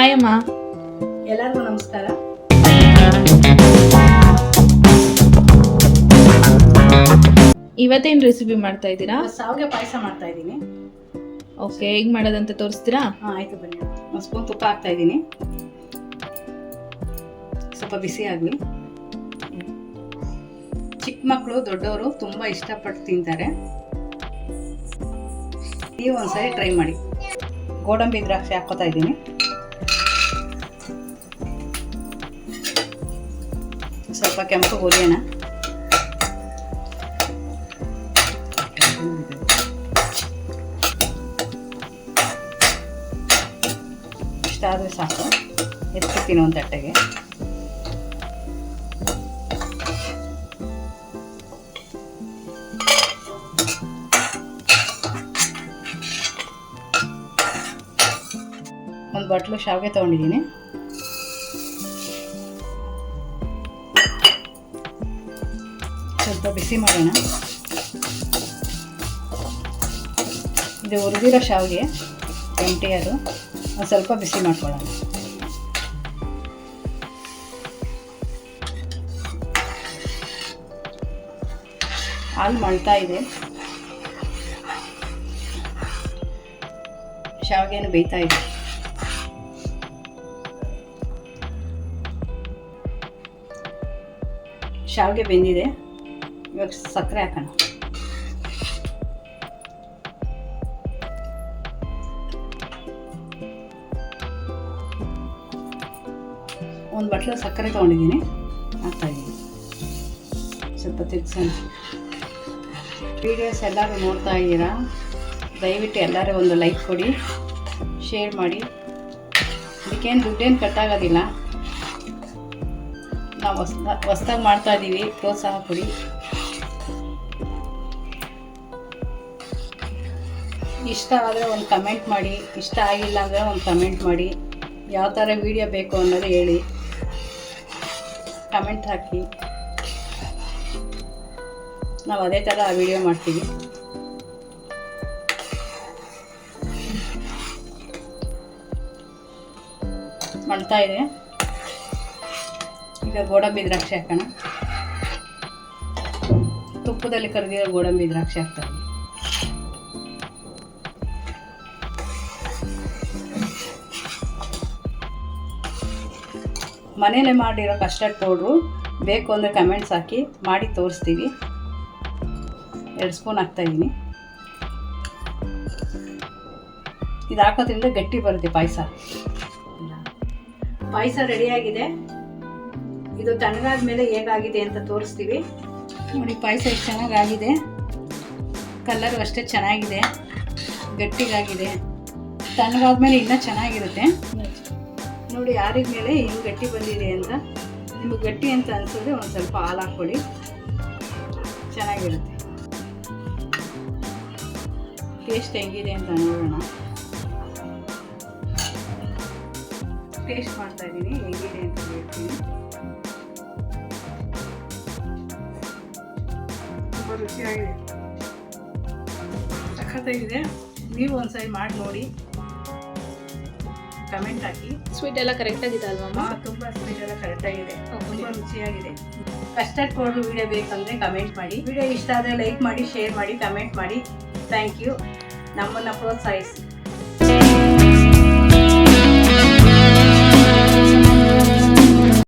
Hi ಅಮ್ಮ. ಎಲ್ಲರಿಗೂ ನಮಸ್ಕಾರ. ಇವತ್ತೇನು ರೆಸಿಪಿ ಮಾಡ್ತಾ ಇದ್ದೀರಾ? ಶಾವಿಗೆ ಪಾಯಸ ಮಾಡ್ತಾ ಇದ್ದೀನಿ. ಓಕೆ, ಹೇಗೆ ಮಾಡೋದಂತ ತೋರಿಸ್ತೀರಾ? ಆಯಿತು ಬನ್ನಿ. ಒಂದು ಸ್ಪೂನ್ ತುಪ್ಪ ಹಾಕ್ತಾ ಇದ್ದೀನಿ. ಸ್ವಲ್ಪ ಬಿಸಿ ಆಗಲಿ. ಚಿಕ್ಕ ಮಕ್ಕಳು ದೊಡ್ಡವರು ತುಂಬ ಇಷ್ಟಪಟ್ಟು ತಿಂತಾರೆ. ನೀವು ಒಂದ್ಸರಿ ಟ್ರೈ ಮಾಡಿ. ಗೋಡಂಬಿ ದ್ರಾಕ್ಷಿ ಹಾಕ್ಕೋತಾ ಇದ್ದೀನಿ. ಸ್ವಲ್ಪ ಕೆಂಪು ಹುರಿಯೋಣ. ಇಷ್ಟಾದರೆ ಸಾಕು. ಎತ್ಕೊತೀನಿ ಒಂದು ತಟ್ಟೆಗೆ. ಒಂದು ಬಟ್ಲು ಶಾವಿಗೆ ತೊಗೊಂಡಿದ್ದೀನಿ. ಸ್ವಲ್ಪ ಬಿಸಿ ಮಾಡೋಣ. ಇದು ಹುರಿದಿರೋ ಶಾವಿಗೆ ಎಂಟಿ, ಅದು ಒಂದು ಸ್ವಲ್ಪ ಬಿಸಿ ಮಾಡ್ಕೊಳ್ಳೋಣ. ಹಾಲು ಮಳ್ತಾ ಇದೆ, ಶಾವಿಗೆನೂ ಬೇಯ್ತಾ ಇದೆ. ಶಾವಿಗೆ ಬೆಂದಿದೆ. ಇವಾಗ ಸಕ್ಕರೆ ಹಾಕೋಣ. ಒಂದು ಬಟ್ಲು ಸಕ್ಕರೆ ತೊಗೊಂಡಿದ್ದೀನಿ, ಹಾಕ್ತಾಯಿದ್ದೀನಿ. ಸ್ವಲ್ಪ ತಿರ್ಗ್ಸೋಣ. ವೀಡಿಯೋಸ್ ಎಲ್ಲರೂ ನೋಡ್ತಾ ಇದ್ದೀರಾ, ದಯವಿಟ್ಟು ಎಲ್ಲರೂ ಒಂದು ಲೈಕ್ ಕೊಡಿ, ಶೇರ್ ಮಾಡಿ. ಇದಕ್ಕೇನು ದುಡ್ಡೇನು ಕಟ್ಟಾಗೋದಿಲ್ಲ. ನಾವು ಹೊಸ್ದಾಗಿ ಮಾಡ್ತಾಯಿದ್ದೀವಿ, ಪ್ರೋತ್ಸಾಹ ಕೊಡಿ. ಇಷ್ಟ ಆದರೆ ಒಂದು ಕಮೆಂಟ್ ಮಾಡಿ, ಇಷ್ಟ ಆಗಿಲ್ಲ ಅಂದರೆ ಒಂದು ಕಮೆಂಟ್ ಮಾಡಿ. ಯಾವ ಥರ ವೀಡಿಯೋ ಬೇಕು ಅನ್ನೋದು ಹೇಳಿ, ಕಮೆಂಟ್ ಹಾಕಿ. ನಾವು ಅದೇ ಥರ ವೀಡಿಯೋ ಮಾಡ್ತೀವಿ. ಮಾಡ್ತಾ ಇದೆ. ಈಗ ಗೋಡಂಬಿ ದ್ರಾಕ್ಷಿ ಹಾಕೋಣ. ತುಪ್ಪದಲ್ಲಿ ಕರೆದಿರೋ ಗೋಡಂಬಿ ದ್ರಾಕ್ಷಿ ಹಾಕ್ತಾರೆ. ಮನೇಲೆ ಮಾಡಿರೋ ಕಸ್ಟರ್ಡ್ ಪೌಡ್ರು ಬೇಕು ಅಂದರೆ ಕಮೆಂಟ್ಸ್ ಹಾಕಿ, ಮಾಡಿ ತೋರಿಸ್ತೀವಿ. 2 ಸ್ಪೂನ್ ಹಾಕ್ತಾಯಿದ್ದೀನಿ. ಇದು ಹಾಕೋದ್ರಿಂದ ಗಟ್ಟಿ ಬರುತ್ತೆ ಪಾಯಸ. ಪಾಯಸ ರೆಡಿಯಾಗಿದೆ. ಇದು ತಣ್ಣಗಾದ ಮೇಲೆ ಹೇಗಾಗಿದೆ ಅಂತ ತೋರಿಸ್ತೀವಿ. ನೋಡಿ, ಪಾಯಸ ಎಷ್ಟು ಚೆನ್ನಾಗಾಗಿದೆ. ಕಲರು ಅಷ್ಟೇ ಚೆನ್ನಾಗಿದೆ, ಗಟ್ಟಿಗಾಗಿದೆ. ತಣ್ಣಗಾದ್ಮೇಲೆ ಇನ್ನೂ ಚೆನ್ನಾಗಿರುತ್ತೆ. ನೋಡಿ, ಯಾರಿದ ಮೇಲೆ ಹಿಂಗೆ ಗಟ್ಟಿ ಬಂದಿದೆ ಅಂತ. ನಿಮಗೆ ಗಟ್ಟಿ ಅಂತ ಅನಿಸಿದ್ರೆ ಒಂದು ಸ್ವಲ್ಪ ಹಾಲು ಹಾಕ್ಕೊಳ್ಳಿ, ಚೆನ್ನಾಗಿರುತ್ತೆ. ಟೇಸ್ಟ್ ಹೆಂಗಿದೆ ಅಂತ ನೋಡೋಣ. ಟೇಸ್ಟ್ ಮಾಡ್ತಾ ಇದ್ದೀನಿ, ಹೆಂಗಿದೆ ಅಂತ ಹೇಳ್ತೀನಿ. ತುಂಬ ರುಚಿಯಾಗಿದೆ, ಸಖತ್ತಾಗಿದೆ. ನೀವು ಒಂದ್ಸರಿ ಮಾಡಿ ನೋಡಿ, ಕಮೆಂಟ್ ಹಾಕಿ. ಸ್ವೀಟ್ ಎಲ್ಲ ಕರೆಕ್ಟಾಗಿದೆ ಅಲ್ವಾ? ತುಂಬ ಸ್ವೀಟ್ ಎಲ್ಲ ಕರೆಕ್ಟಾಗಿದೆ, ತುಂಬ ರುಚಿಯಾಗಿದೆ. ಕಸ್ಟರ್ಡ್ ಪೌಡ್ರ್ ವಿಡಿಯೋ ಬೇಕಂದರೆ ಕಮೆಂಟ್ ಮಾಡಿ. ವಿಡಿಯೋ ಇಷ್ಟ ಆದರೆ ಲೈಕ್ ಮಾಡಿ, ಶೇರ್ ಮಾಡಿ, ಕಮೆಂಟ್ ಮಾಡಿ. Thank you. ನಮ್ಮನ್ನು ಪ್ರೋತ್ಸಾಹಿಸಿ.